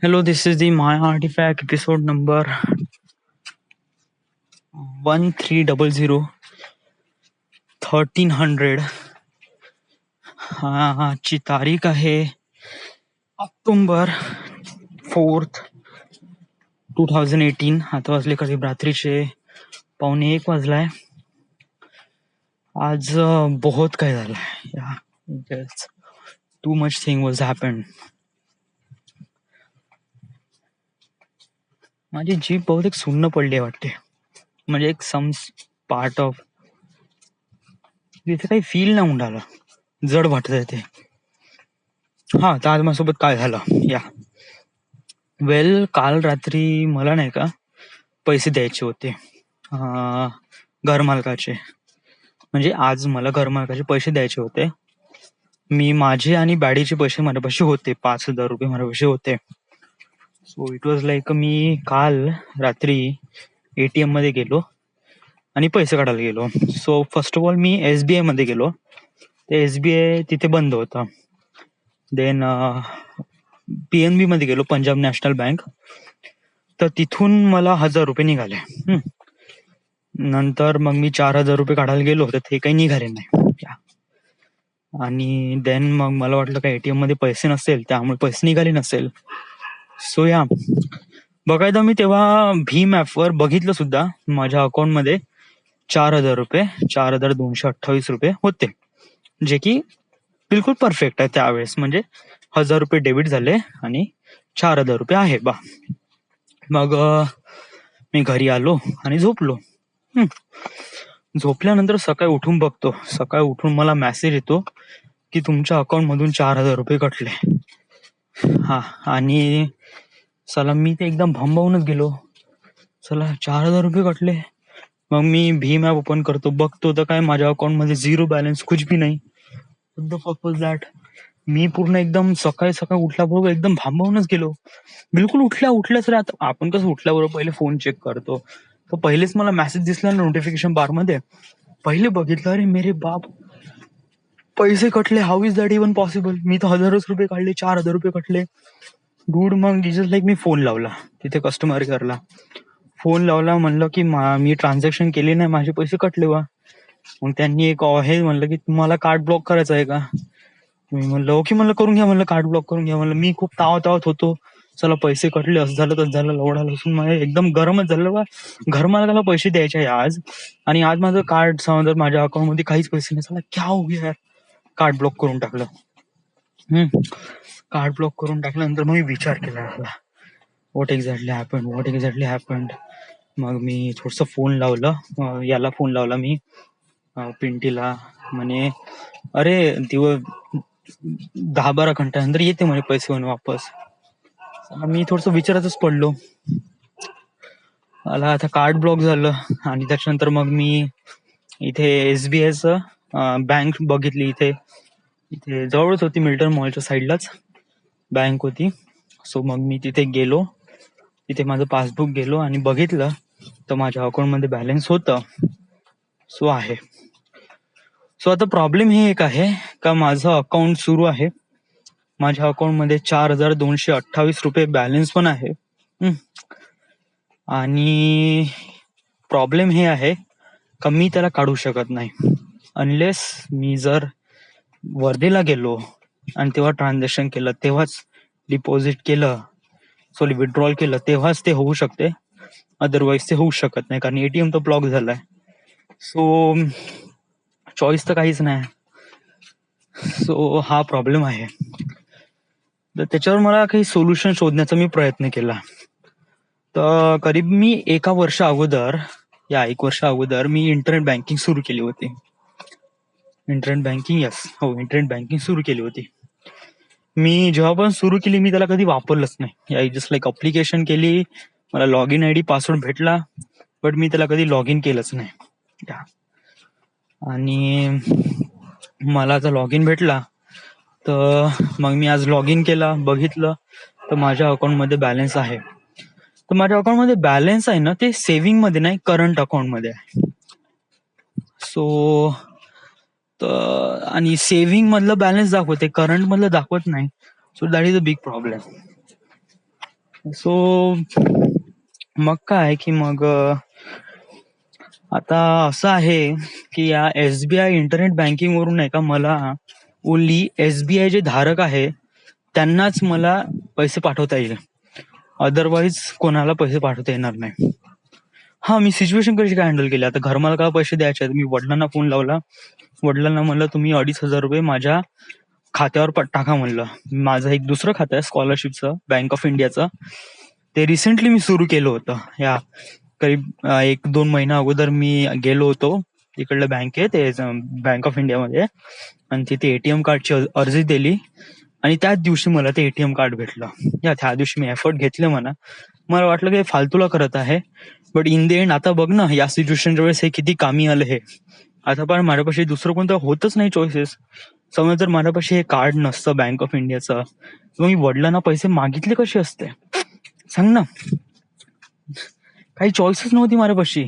Hello, this is the My Artifact episode number 1300 1300. ची तारीख आहे October 4th 2018. आता वाजले करीब रात्रीचे 1:15 वाजलाय. आज बहुत काही झालंय. Too much thing was happen. माझी जीभ बहुतेक सुन्न पडली वाटते. म्हणजे एक सम पार्ट ऑफ तिथे काही फील नाही उडाला, जड वाटत ते. हा, तर आज माझ्यासोबत काय झालं या काल रात्री मला नाही का पैसे द्यायचे होते घरमालकाचे. म्हणजे आज मला घरमालकाचे पैसे द्यायचे होते. मी माझे आणि बॅडीचे पैसे माझ्यापाशी होते, 5,000 रुपये माझ्यापाशी होते. सो इट वॉज लाईक मी काल रात्री ATM मध्ये गेलो आणि पैसे काढायला गेलो. So first of all me SBI मध्ये गेलो. ते SBI तिथे बंद होतं. देन PNB मध्ये गेलो, पंजाब नॅशनल बँक. तर तिथून मला 1,000 रुपये निघाले. नंतर मग मी 4,000 रुपये काढायला गेलो तर ते काही निघाले नाही. आणि देन मग मला वाटलं का ATM मध्ये पैसे नसेल, त्यामुळे पैसे निघाले नसेल. सो या बघायला मी तेव्हा भीम ॲपवर बघितलं सुद्धा, माझ्या अकाउंटमध्ये 4,228 रुपये होते, जे की बिलकुल परफेक्ट आहे त्यावेळेस. म्हणजे 1,000 रुपये डेबिट झाले आणि 4,000 रुपये आहे बा. मग मी घरी आलो आणि झोपलो. झोपल्यानंतर सकाळी उठून बघतो, सकाळी उठून मला मेसेज येतो की तुमच्या अकाउंट मधून 4,000 रुपये कटले. हा, आणि चला मी ते एकदम भांबावूनच गेलो. चला 4,000 रुपये कटले. मग मी भीम ॲप ओपन करतो, बघतो तर काय माझ्या अकाउंट मध्ये झिरो बॅलन्स, कुछ भी नाही. व्हॉट द फक वाज दॅट. मी पूर्ण एकदम सकाळी उठल्याबरोबर एकदम भांबावूनच गेलो. बिलकुल उठल्याच रे. आता आपण कसं उठल्याबरोबर पहिले फोन चेक करतो, तर पहिलेच मला मेसेज दिसला नोटिफिकेशन बार मध्ये. पहिले बघितलं, अरे मेरे बाप, पैसे कटले. How is that even possible. मी तर 1,000 रुपये काढले, 4,000 रुपये कटले. डूड, मग इज लाईक मी फोन लावला तिथे कस्टमर केअरला. फोन लावला, म्हणलं की मी ट्रान्झॅक्शन केली नाही, माझे पैसे कटले वा. मग त्यांनी एक हे म्हणलं की तुम्हाला कार्ड ब्लॉक करायचं आहे का. मी म्हणलं ओके, म्हणलं करून घ्या, म्हणलं कार्ड ब्लॉक करून घ्या. म्हणलं मी खूप तावत होतो, चला पैसे कटले, असं झालं तसं झालं, लवडा लसून मला एकदम गरमच झालं बा. घरमालकाला पैसे द्यायचे आहे आज, आणि आज माझं कार्ड समजा माझ्या अकाउंट मध्ये काहीच पैसे नाही. चला क्या हो गया यार. कार्ड ब्लॉक करून टाकलं. कार्ड ब्लॉक करून टाकल्यानंतर मग मी विचार केला, व्हॉट एक्झॅक्टली हॅपन्ड. मग मी थोडस फोन लावलं, फोन लावला मी पिंटीला. म्हणे अरे 10-12 घंट्यानंतर येते म्हणे पैसे म्हणून वापस. मी थोडस विचारातच पडलो. मला आता कार्ड ब्लॉक झालं. आणि त्याच्यानंतर मग मी इथे SBIचं बँक बघितली. इथे जवळच होती, मिल्टन मॉलच्या साईडलाच बँक होती. सो मग मी तिथे गेलो, तिथे माझं पासबुक गेलो आणि बघितलं तर माझ्या अकाउंटमध्ये बॅलन्स होतं. सो आता प्रॉब्लेम हे एक आहे का माझं अकाउंट सुरू आहे, माझ्या अकाउंटमध्ये 4,228 रुपये बॅलन्स पण आहे. आणि प्रॉब्लेम हे आहे का मी त्याला काढू शकत नाही अनलेस मी जर वर्धेला गेलो आणि तेव्हा ट्रान्झॅक्शन केलं, तेव्हाच डिपॉझिट केलं, विड्रॉल केलं, तेव्हाच ते होऊ शकते. अदरवाईज ते होऊ शकत नाही, कारण ATM तर ब्लॉक झालाय. सो चॉईस तर काहीच नाही. सो हा प्रॉब्लेम आहे. तर त्याच्यावर मला काही सोल्युशन शोधण्याचा मी प्रयत्न केला. तर करीब मी 1 वर्ष अगोदर मी इंटरनेट बँकिंग सुरू केली होती. इंटरनेट बँकिंग सुरू केली होती. मी जेव्हा पण सुरू केली, मी त्याला कधी वापरलंच नाही. जस्ट लाईक अप्लिकेशन केली, मला लॉग इन ID पासवर्ड भेटला, बट मी त्याला कधी लॉग इन केलंच नाही. आणि मला आता लॉग इन भेटला, तर मग मी आज लॉग इन केला, बघितलं तर माझ्या अकाउंटमध्ये बॅलन्स आहे. तर माझ्या अकाउंटमध्ये बॅलन्स आहे ना, ते सेव्हिंग मध्ये नाही, करंट अकाउंट मध्ये आहे. सो आणि सेव्हिंग मधलं बॅलन्स दाखवते, करंट मधलं दाखवत नाही. So that is a big problem. So मग काय की मग आता असं आहे की या SBI इंटरनेट बँकिंग वरून नाही का मला ओन्ली SBI जे धारक आहे त्यांनाच मला पैसे पाठवता येईल, अदरवाईज कोणाला पैसे पाठवता येणार नाही. हा, मी सिच्युएशन कशी काय हँडल केली, आता घरमालकाला पैसे द्यायचे आहेत, मी वडिलांना फोन लावला, वडिलांना म्हणलं तुम्ही 2,500 रुपये माझ्या खात्यावर टाका म्हणलं. माझं एक दुसरं खातं आहे स्कॉलरशिपचं, बँक ऑफ इंडियाचं, ते रिसेंटली मी सुरू केलं होतं. या करीब 1-2 महिना अगोदर मी गेलो होतो तिकडल्या बँकेत, बँक ऑफ इंडियामध्ये, आणि तिथे ATM कार्डची अर्जी दिली आणि त्याच दिवशी मला ते ATM कार्ड भेटलं. या त्या दिवशी मी एफर्ट घेतले, मला वाटलं की फालतूला करत आहे, बट इन द एंड आता बघ ना या सिच्युएशनच्या वेळेस हे किती कामी आलं. हे आता पण माझ्यापाशी दुसरं कोणतं होतच नाही चॉईसेस. समज जर माझ्यापाशी हे कार्ड नसतं बँक ऑफ इंडियाचं, तर मी वडिलांना पैसे मागितले कसे असते सांग ना. काही चॉईसेस नव्हती माझ्यापाशी.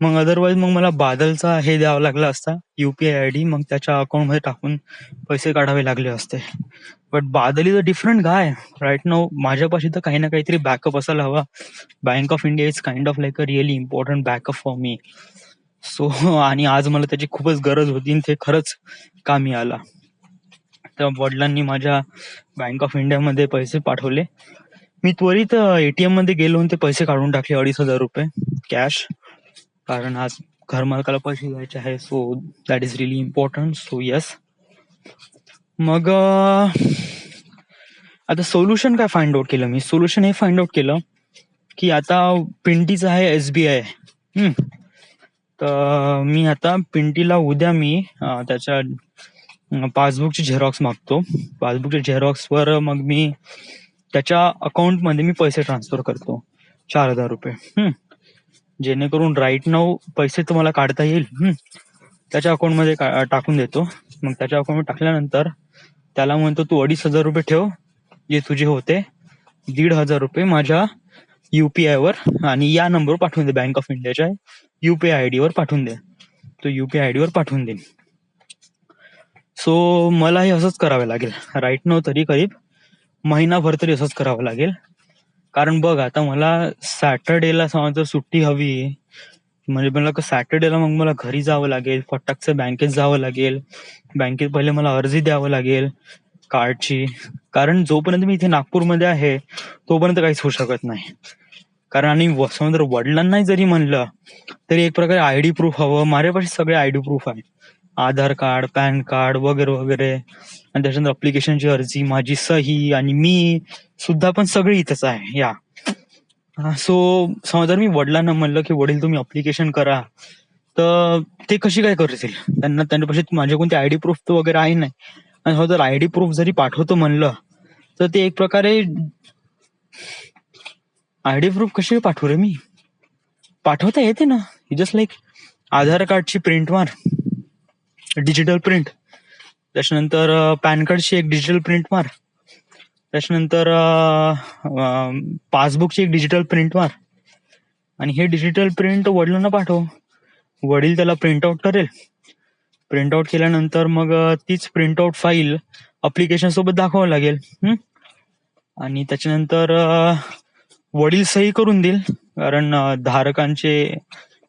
मग अदरवाईज मग मला बादलचा हे द्यावा लागला असता, UPI ID, मग त्याच्या अकाउंटमध्ये टाकून पैसे काढावे लागले असते. But Badal is a different guy right now. माझ्यापाशी तर काही ना काहीतरी बॅकअप असायला हवा. Bank of India is kind of like a really important backup for me. So आणि आज मला त्याची खूपच गरज होती आणि ते खरंच कामी आला. तर वडिलांनी माझ्या बँक ऑफ इंडियामध्ये पैसे पाठवले. मी त्वरित ATM मध्ये गेलो आणि ते पैसे काढून टाकले, 2,500 रुपये कॅश, कारण आज घरमालकाला पैसे द्यायचे आहे. So that is really important. So yes. मग आता सोल्युशन काय फाइंड आउट केलं मी, सोल्युशन हे फाइंड आउट केलं की आता पिंटीचं आहे SBI. तर मी आता पिंटीला उद्या मी त्याच्या पासबुकची झेरॉक्स मागतो. पासबुकच्या झेरॉक्सवर मग मी त्याच्या अकाउंटमध्ये मी पैसे ट्रान्सफर करतो, 4,000 रुपये, जेणेकरून राईट नाऊ पैसे तुम्हाला काढता येईल. त्याच्या अकाउंटमध्ये टाकून देतो. मग त्याच्या अकाउंटमध्ये टाकल्यानंतर त्याला म्हणतो तू 2,500 रुपये ठेव, जे तुझे होते 1,500 रुपये माझ्या UPI वर आणि या नंबरवर पाठवून दे, बँक ऑफ इंडियाच्या UPI ID वर पाठवून दे. तो UPI ID वर पाठवून दे. सो मला हे असंच करावं लागेल राईट नाऊ, तरी करीब महिनाभर तरी असंच करावं लागेल. कारण बघ आता मला सॅटर्डेला समजा सुट्टी हवी, म्हणजे मला सॅटर्डेला मग मला घरी जावं लागेल, फटाकचं बँकेत जावं लागेल, बँकेत पहिले मला अर्जी द्यावं लागेल कार्डची, कारण जोपर्यंत मी इथे नागपूरमध्ये आहे तोपर्यंत काहीच होऊ शकत नाही. कारण आणि समजा वडिलांनाही जरी म्हणलं तरी एक प्रकारे ID प्रूफ हवं. माझ्यापाशी सगळे ID प्रूफ आहे, आधार कार्ड, पॅन कार्ड वगैरे वगैरे, आणि त्याच्यानंतर अप्लिकेशनची अर्जी, माझी सही, आणि मी सुद्धा पण सगळे इथंच आहे. या सो समजा जर मी वडिलांना म्हणलं की वडील तुम्ही अप्लिकेशन करा, तर ते कशी काय करतील, त्यांच्यापाशी माझे कोणते ID प्रूफ वगैरे आहे नाही. आणि जर ID प्रूफ जरी पाठवतो म्हणलं तर ते एक प्रकारे ID प्रूफ कशी पाठवू रे मी, पाठवता येते ना, जस्ट लाईक आधार कार्डची प्रिंट मार, डिजिटल प्रिंट, त्याच्यानंतर पॅन कार्डची एक डिजिटल प्रिंट मार, त्याच्यानंतर पासबुकची एक डिजिटल प्रिंट मार, आणि हे डिजिटल प्रिंट वडिलांना पाठव. वडील त्याला प्रिंट आउट करेल. प्रिंट आउट केल्यानंतर मग तीच प्रिंट आउट फाईल अप्लिकेशन सोबत दाखवावं लागेल. आणि त्याच्यानंतर वडील सही करून देईल, कारण धारकांचे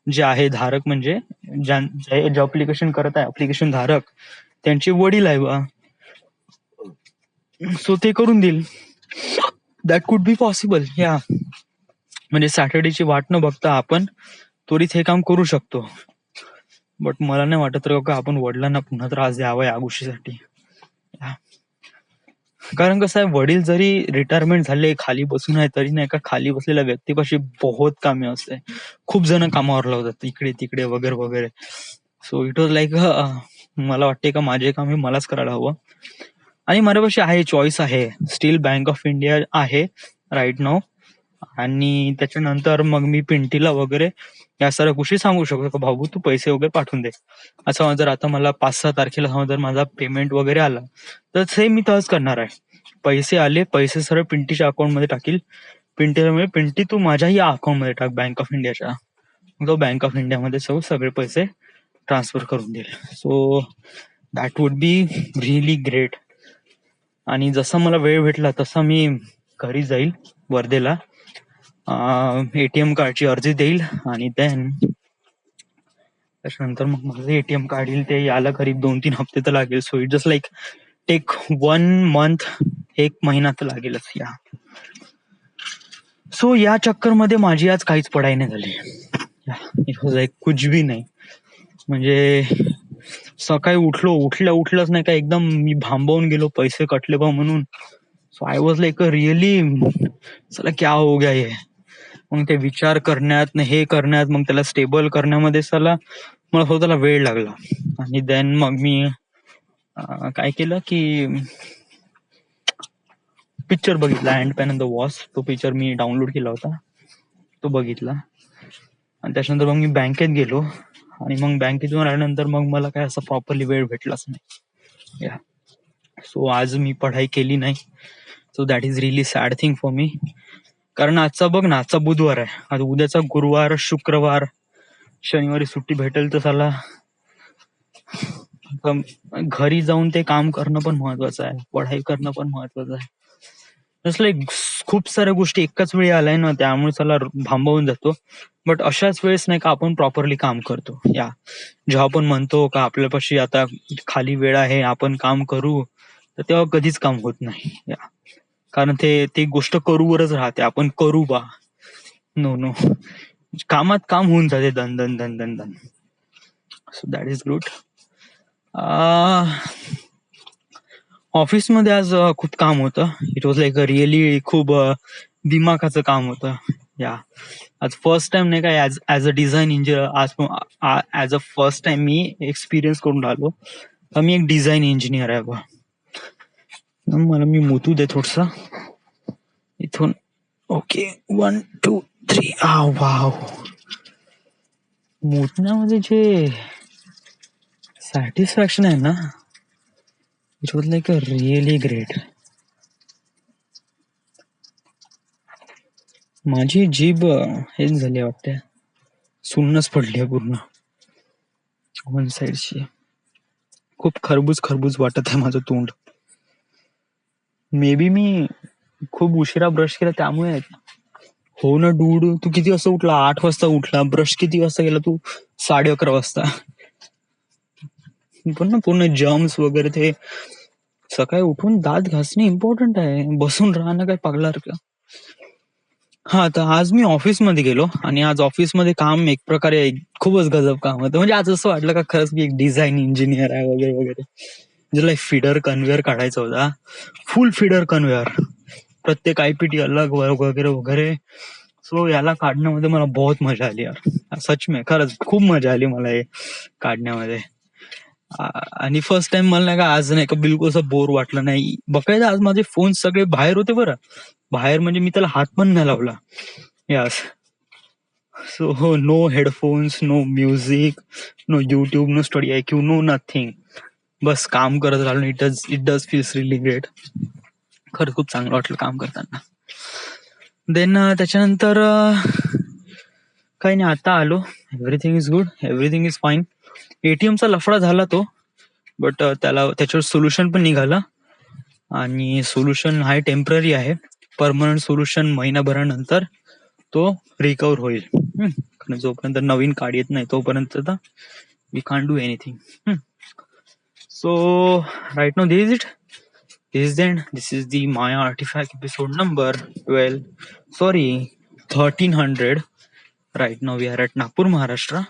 जे आहे, धारक म्हणजे जे अप्लिकेशन करत आहे, अप्लिकेशन धारक, त्यांचे वडील आहे बा, सो ते करून देईल. That could be possible. या म्हणजे सॅटर्डेची वाट न बघता आपण त्वरित हे काम करू शकतो. बट मला नाही वाटत का आपण वडिलांना पुन्हा त्रास द्यावा या गोष्टीसाठी. कारण कसं आहे, वडील जरी रिटायरमेंट झाले, खाली बसून आहे, तरी नाही का खाली बसलेल्या व्यक्तीपाशी बहुत कामे असते. खूप जण कामावर लावतात इकडे तिकडे वगैरे वगैरे. सो इट वॉज लाईक मला वाटते का माझे काम हे मलाच करायला हवं. आणि माझ्यापाशी आहे, चॉईस आहे, स्टील बँक ऑफ इंडिया आहे राईट नाऊ. आणि त्याच्यानंतर मग मी पिंटीला वगैरे या सर्व गोष्टी सांगू शकतो का भाऊ तू पैसे वगैरे पाठवून दे. असं जर आता मला 5-6 तारखेला जर माझा पेमेंट वगैरे आला तर सेम मी तसंच करणार आहे. पैसे आले, पैसे सर्व पिंटीच्या अकाउंटमध्ये टाकील. पिंटीला म्हणजे पिंटी तू माझ्याही अकाउंटमध्ये टाक बँक ऑफ इंडियाच्या, तो बँक ऑफ इंडियामध्ये सगळे पैसे ट्रान्सफर करून देईल. So that would be really great. आणि जसा मला वेळ भेटला तसा मी घरी जाईल वर्धेला, एटीएम कार्डची अर्जी देईल आणि देन त्याच्यानंतर मग माझं एटीएम कार्ड येईल. ते याला करीब 2-3 हफ्ते तर लागेल. So it just like take 1 month, 1 महिना तर लागेलच या. सो या चक्कर मध्ये माझी आज काहीच पढाई नाही झाली. इट वॉज लाईक कुछ भी नाही. म्हणजे सकाळी उठलंच नाही का, एकदम मी भांबवून गेलो पैसे कटले बा म्हणून. So I was like really चला क्या हो गया हे. मग ते विचार करण्यात, हे करण्यात, मग त्याला स्टेबल करण्यामध्ये मला स्वतःला वेळ लागला. आणि देन मग मी काय केलं की पिक्चर बघितला, अँटमॅन अँड द वॉस्प. तो पिक्चर मी डाउनलोड केला होता, तो बघितला. आणि त्याच्यानंतर मग मी बँकेत गेलो. आणि मग बँकेतून आल्यानंतर मग मला काय असं प्रॉपरली वेळ भेटलाच नाही. सो आज मी पढाई केली नाही. So that is really sad thing for me. कारण आजचा बघ ना, आजचा बुधवार आहे, आता उद्याचा गुरुवार, शुक्रवार, शनिवारी सुट्टी भेटेल तर साला घरी जाऊन ते काम करणं पण महत्वाचं आहे, पढाई करणं पण महत्वाचं आहे. जसं खूप साऱ्या गोष्टी एकाच वेळी आलाय ना, त्यामुळे त्याला भांबवून जातो. बट अशाच वेळेस नाही का आपण प्रॉपरली काम करतो. या जेव्हा आपण म्हणतो का आपल्यापाशी आता खाली वेळ आहे, आपण काम करू, तर तेव्हा कधीच काम होत नाही. या कारण ते गोष्ट करूवरच राहते. आपण करू बा, नो कामात काम होऊन जाते दन दन दन दन दन. So that is good. ऑफिसमध्ये आज खूप काम होतं. इट वॉज लाईक रिअली खूप दिमाखाचं काम होतं. या आज फर्स्ट टाइम नाही का, ऍज अ डिझाईन इंजिनियर, आज as a first time me experience करून राहिलो. तर मी एक डिझाईन इंजिनियर आहे बा. मला मी मोतू दे थोडसा इथून. ओके 1 2 3. वाव, मोजण्यामध्ये जे सॅटिस्फॅक्शन आहे ना, it was like a really great. माझी जीभ हेच झाली वाटते, सुन्नच पडली आहे पूर्ण वन साइडची. खूप खरबूज वाटत आहे माझं तोंड. मे बी मी खूप उशिरा ब्रश केला त्यामुळे. हो ना डूड, तू किती वाजता उठला? 8 वाजता उठला. ब्रश किती वाजता केला तू? 11:30 वाजता. पण पूर्ण जर्म्स वगैरे ते सकाळी उठून दात घासणे इम्पॉर्टंट आहे, बसून राहणं काय पगलासारखं. हा, तर आज मी ऑफिसमध्ये गेलो आणि आज ऑफिसमध्ये काम एक प्रकारे खूपच गजब काम होतं. म्हणजे आज असं वाटलं का खरंच मी एक डिझाईन इंजिनियर आहे वगैरे वगैरे. ज्याला फीडर कन्व्हेअर काढायचा होता, फुल फीडर कन्व्हेअर, प्रत्येक आयपीटी अलग वगैरे वगैरे. सो याला काढण्यामध्ये मला बहुत मजा आली यार, सच में खरंच खूप मजा आली मला हे काढण्यामध्ये. आणि फर्स्ट टाइम मला नाही का आज नाही का बिलकुल असं बोर वाटलं नाही. बकायदा आज माझे फोन सगळे बाहेर होते बरं. बाहेर म्हणजे मी त्याला हात पण नाही लावला. Yes, so no headphones, no music, no YouTube, no study IQ, no nothing. बस काम करत राहिलो. It does feels really great. खरंच खूप चांगलं वाटलं काम करताना. देन त्याच्यानंतर काही नाही, आता आलो. Everything is good, everything is fine. एटीएमचा लफडा झाला तो, बट त्याच्यावर सोल्युशन पण निघालं. आणि सोल्युशन हा टेम्पररी आहे. परमनंट सोल्युशन महिनाभरानंतर तो रिकवर होईल. जोपर्यंत नवीन कार्ड येत नाही तोपर्यंत we can't do anything. So right now this is it. This is the Maya Artifact episode number 1300. Right now we are at Nagpur, Maharashtra.